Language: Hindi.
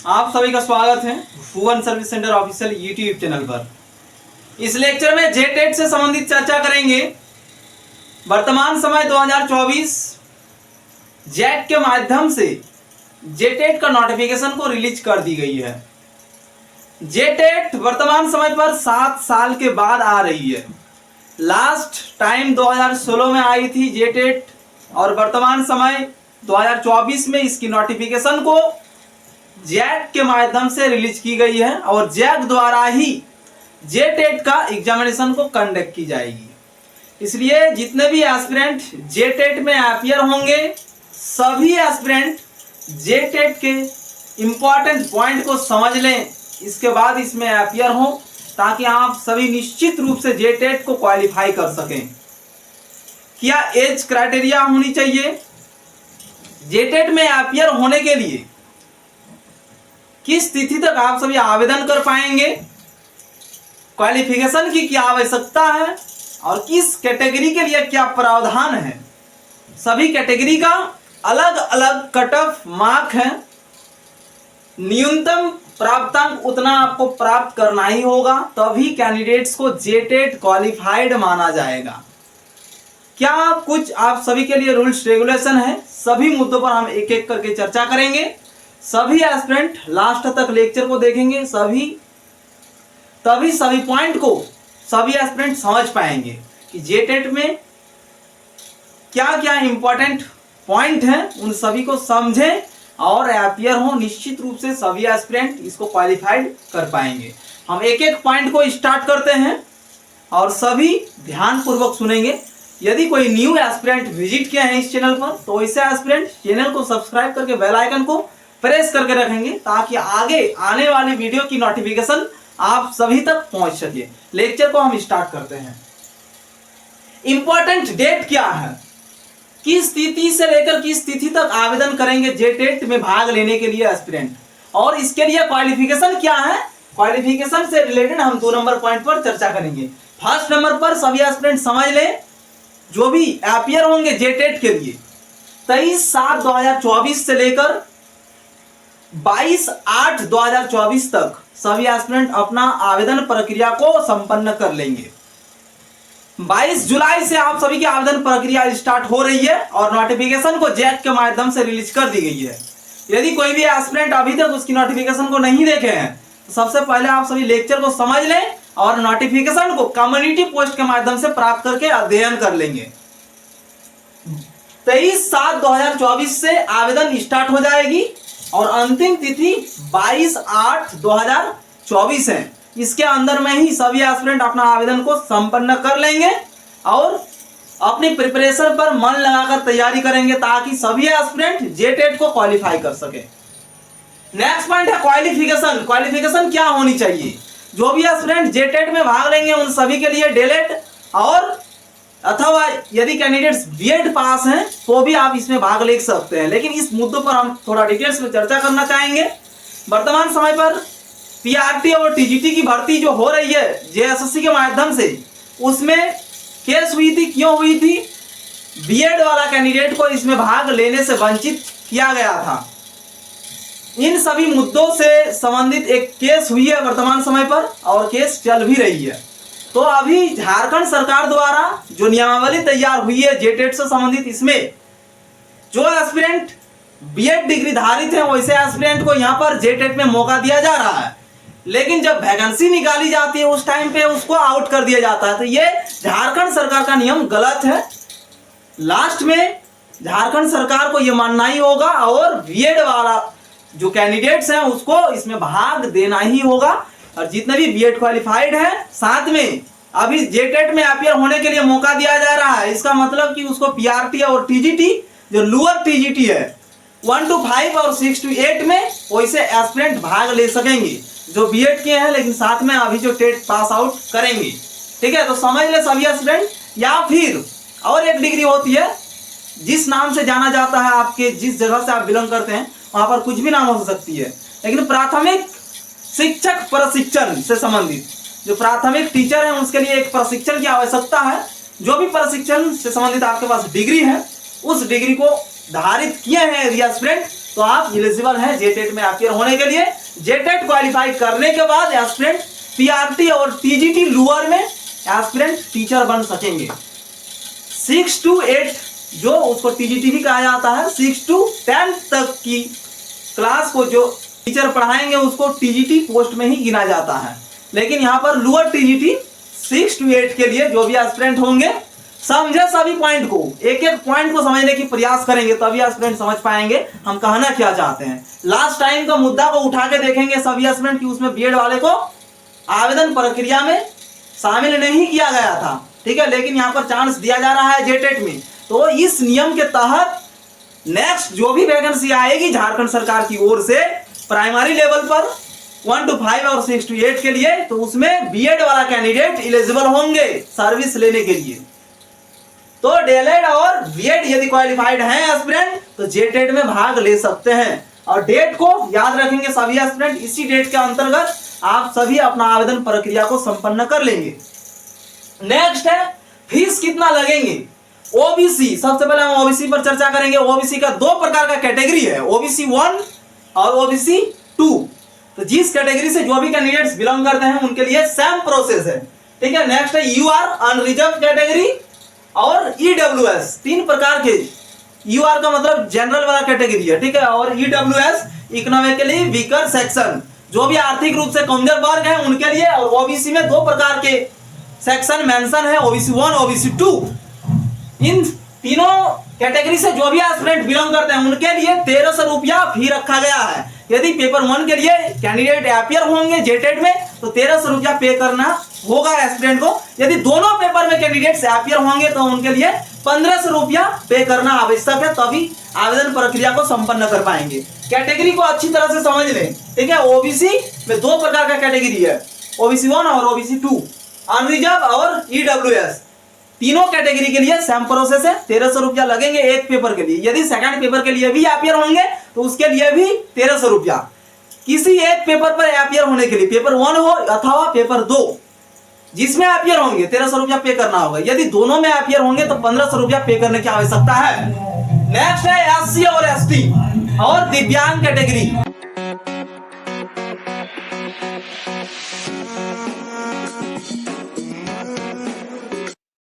आप सभी का स्वागत है Bhuvan service centre official YouTube channel पर। इस लेक्चर में जेटेट से संबंधित चर्चा करेंगे। वर्तमान समय 2024 जेट के माध्यम से जेटेट का नोटिफिकेशन को रिलीज कर दी गई है। जेटेट वर्तमान समय पर 7 साल के बाद आ रही है। लास्ट टाइम 2016 में आई थी जेटेट और वर्तमान समय 2024 में इसकी नोटिफिकेशन को जैक के माध्यम से रिलीज की गई है और जैक द्वारा ही जेटेट का एग्जामिनेशन को कंडक्ट की जाएगी। इसलिए जितने भी एस्पिरेंट जेटेट में अपीयर होंगे सभी एस्पिरेंट जेटेट के इंपॉर्टेंट पॉइंट को समझ लें, इसके बाद इसमें अपीयर हो ताकि आप सभी निश्चित रूप से जेटेट को क्वालिफाई कर सकें। क्या एज क्राइटेरिया होनी चाहिए? जेटेट में अपीयर होने के लिए किस तिथि तक आप सभी आवेदन कर पाएंगे, क्वालिफिकेशन की क्या आवश्यकता है और किस कैटेगरी के लिए क्या प्रावधान है। सभी कैटेगरी का अलग अलग कट ऑफ मार्क है। न्यूनतम प्राप्तांक उतना आपको प्राप्त करना ही होगा, तभी कैंडिडेट्स को जेटेट क्वालिफाइड माना जाएगा। क्या कुछ आप सभी के लिए रूल्स रेगुलेशन है, सभी मुद्दों पर हम एक एक करके चर्चा करेंगे। सभी एस्पिरेंट लास्ट तक लेक्चर को देखेंगे, तभी सभी पॉइंट को सभी एस्पिरेंट समझ पाएंगे कि जेटेट में क्या क्या इंपॉर्टेंट पॉइंट हैं, उन सभी को समझें और अपीयर हो। निश्चित रूप से सभी एस्पिरेंट इसको क्वालिफाइड कर पाएंगे। हम एक एक पॉइंट को स्टार्ट करते हैं और सभी ध्यान पूर्वक सुनेंगे। यदि कोई न्यू एस्पिरेंट विजिट किया है इस चैनल पर तो ऐसे एस्पिरेंट चैनल को सब्सक्राइब करके बेल आइकन को प्रेस करके रखेंगे ताकि आगे आने वाली वीडियो की नोटिफिकेशन आप सभी तक पहुंच सके। लेक्चर को हम स्टार्ट करते हैं। इंपॉर्टेंट डेट क्या है, किस तिथि से लेकर किस तिथि तक आवेदन करेंगे जेटेट में भाग लेने के लिए एस्पिरेंट, और इसके लिए क्वालिफिकेशन क्या है। क्वालिफिकेशन से रिलेटेड हम 2 नंबर पॉइंट पर चर्चा करेंगे। फर्स्ट नंबर पर सभी एस्पिरेंट समझ लें, जो भी अपीयर होंगे जेटेट के लिए 23/7/2024 से लेकर 22/8/2024 तक सभी एस्पिरेंट अपना आवेदन प्रक्रिया को संपन्न कर लेंगे। 22 जुलाई से आप सभी की आवेदन प्रक्रिया स्टार्ट हो रही है और नोटिफिकेशन को जैक के माध्यम से रिलीज कर दी गई है। यदि कोई भी एस्पिरेंट अभी तक उसकी नोटिफिकेशन को नहीं देखे हैं तो सबसे पहले आप सभी लेक्चर को समझ लें और नोटिफिकेशन को कम्युनिटी पोस्ट के माध्यम से प्राप्त करके अध्ययन कर लेंगे। 23/7/2024 से आवेदन स्टार्ट हो जाएगी और अंतिम तिथि 22/8/2024 है। इसके अंदर में ही सभी एस्पिरेंट अपना आवेदन को संपन्न कर लेंगे और अपनी प्रिपरेशन पर मन लगाकर तैयारी करेंगे ताकि सभी एस्पिरेंट जेटेट को क्वालिफाई कर सके। नेक्स्ट पॉइंट है क्वालिफिकेशन। क्वालिफिकेशन क्या होनी चाहिए? जो भी एस्पिरेंट जेटेट में भाग लेंगे उन सभी के लिए डीएलएड और अथवा यदि कैंडिडेट्स बीएड पास हैं तो भी आप इसमें भाग ले सकते हैं, लेकिन इस मुद्दों पर हम थोड़ा डिटेल्स में चर्चा करना चाहेंगे। वर्तमान समय पर पीआरटी और टीजीटी की भर्ती जो हो रही है जेएसएससी के माध्यम से, उसमें केस हुई थी, क्यों हुई थी? बीएड वाला कैंडिडेट को इसमें भाग लेने से वंचित किया गया था। इन सभी मुद्दों से संबंधित एक केस हुई है वर्तमान समय पर और केस चल भी रही है। तो अभी झारखंड सरकार द्वारा जो नियमावली तैयार हुई है जेटेट से संबंधित, इसमें जो एस्पिरेंट बीएड डिग्री धारित है वैसे एस्पिरेंट को यहाँ पर जेटेट में मौका दिया जा रहा है, लेकिन जब वैकेंसी निकाली जाती है उस टाइम पे उसको आउट कर दिया जाता है। तो ये झारखंड सरकार का नियम गलत है। लास्ट में झारखंड सरकार को यह मानना ही होगा और बीएड वाला जो कैंडिडेट्स हैं उसको इसमें भाग देना ही होगा। और जितने भी बीएड क्वालिफाइड है साथ में अभी जेटेट में अपीयर होने के लिए मौका दिया जा रहा है, इसका मतलब कि उसको पीआरटी और टीजीटी जो लोअर टीजीटी है 1 to 5 और 6 to 8 में वैसे एस्पिरेंट भाग ले सकेंगे जो बीएड किए हैं, लेकिन साथ में अभी जो टेट पास आउट करेंगे। ठीक है, तो समझ ले सभी एस्पिरेंट। या फिर और एक डिग्री होती है जिस नाम से जाना जाता है, आपके जिस जगह से आप बिलोंग करते हैं वहां पर कुछ भी नाम हो सकती है, लेकिन प्राथमिक शिक्षक प्रशिक्षण से संबंधित जो प्राथमिक टीचर है उसके लिए एक प्रशिक्षण की आवश्यकता है। जो भी प्रशिक्षण से संबंधित आपके पास डिग्री है उस डिग्री को धारित किए हैं एस्पिरेंट तो आप एलिजिबल हैं जेटेट में अपियर होने के लिए। जेटेट क्वालिफाई करने के बाद एस्पिरेंट पीआरटी और टीजीटी लोअर में एस्पिरेंट टीचर बन सकेंगे। 6 to 8 जो उसको टीजीटी भी कहा जाता है, 6 to 10 तक की क्लास को जो टीचर पढ़ाएंगे उसको टीजीटी पोस्ट में ही गिना जाता है। लेकिन यहाँ पर लोअर टीजीटी 6 to 8 के लिए जो भी एस्पिरेंट होंगे, समझे सभी पॉइंट को, एक एक पॉइंट को समझने की प्रयास करेंगे तभी एस्पिरेंट समझ पाएंगे हम कहना क्या चाहते हैं। लास्ट टाइम का मुद्दा को उठा के देखेंगे सभी एस्पिरेंट की, उसमें बीएड वाले को आवेदन प्रक्रिया में शामिल नहीं किया गया था, ठीक है, लेकिन यहाँ पर चांस दिया जा रहा है जेटेट में। तो इस नियम के तहत नेक्स्ट जो भी वैकेंसी आएगी झारखंड सरकार की ओर से प्राइमरी लेवल पर 1 to 5 और 6 to 8 के लिए, तो उसमें बीएड वाला कैंडिडेट एलिजिबल होंगे सर्विस लेने के लिए। तो डीएलएड और बीएड यदि क्वालिफाइड हैं एस्पिरेंट तो जेटेट में भाग ले सकते हैं। और डेट को याद रखेंगे सभी एस्पिरेंट, इसी डेट के अंतर्गत आप सभी अपना आवेदन प्रक्रिया को संपन्न कर लेंगे। नेक्स्ट है फीस कितना लगेंगे। ओबीसी, सबसे पहले हम ओबीसी पर चर्चा करेंगे। ओबीसी का दो प्रकार का कैटेगरी है, ओबीसी 1 और ओबीसी 2। तो जिस कैटेगरी से जो भी कैंडिडेट्स बिलोंग करते हैं उनके लिए सेम प्रोसेस है, ठीक है। नेक्स्ट है यूआर अनरिजर्व कैटेगरी और ईडब्ल्यूएस, तीन प्रकार के। यूआर का मतलब जनरल वाला कैटेगरी है, ठीक है, और ईडब्ल्यूएस इकोनॉमिकली वीकर सेक्शन, जो भी आर्थिक रूप से कमजोर वर्ग है उनके लिए। और ओबीसी में दो प्रकार के सेक्शन मेंशन है, ओबीसी 1 ओबीसी 2। इन तीनों कैटेगरी से जो भी एस्पिरेंट बिलोंग करते हैं उनके लिए 1300 रुपया फी रखा गया है। यदि पेपर 1 के लिए कैंडिडेट अपियर होंगे जेटेट में तो 1300 रुपया पे करना होगा एस्पिरेंट को। यदि दोनों पेपर में कैंडिडेट अपियर होंगे तो उनके लिए 1500 रुपया पे करना आवश्यक है, तभी आवेदन प्रक्रिया को संपन्न कर पाएंगे। कैटेगरी को अच्छी तरह से समझ लें, ठीक है। ओबीसी में दो प्रकार का कैटेगरी है, ओबीसी 1 और ओबीसी 2, अनरिजर्व और ईडब्ल्यूएस। तीनों कैटेगरी के लिए सेम प्रोसेस है, 1300 रुपया लगेंगे एक पेपर के लिए। यदि सेकंड पेपर के लिए भी अपियर होंगे तो उसके लिए भी 1300 रुपया। किसी एक पेपर पर अपियर होने के लिए, पेपर 1 हो अथवा पेपर 2, जिसमें अपियर होंगे 1300 रुपया पे करना होगा। यदि दोनों में अपियर होंगे तो 1500 रुपया पे करने की आवश्यकता है। नेक्स्ट है एससी और एसटी और दिव्यांग कैटेगरी।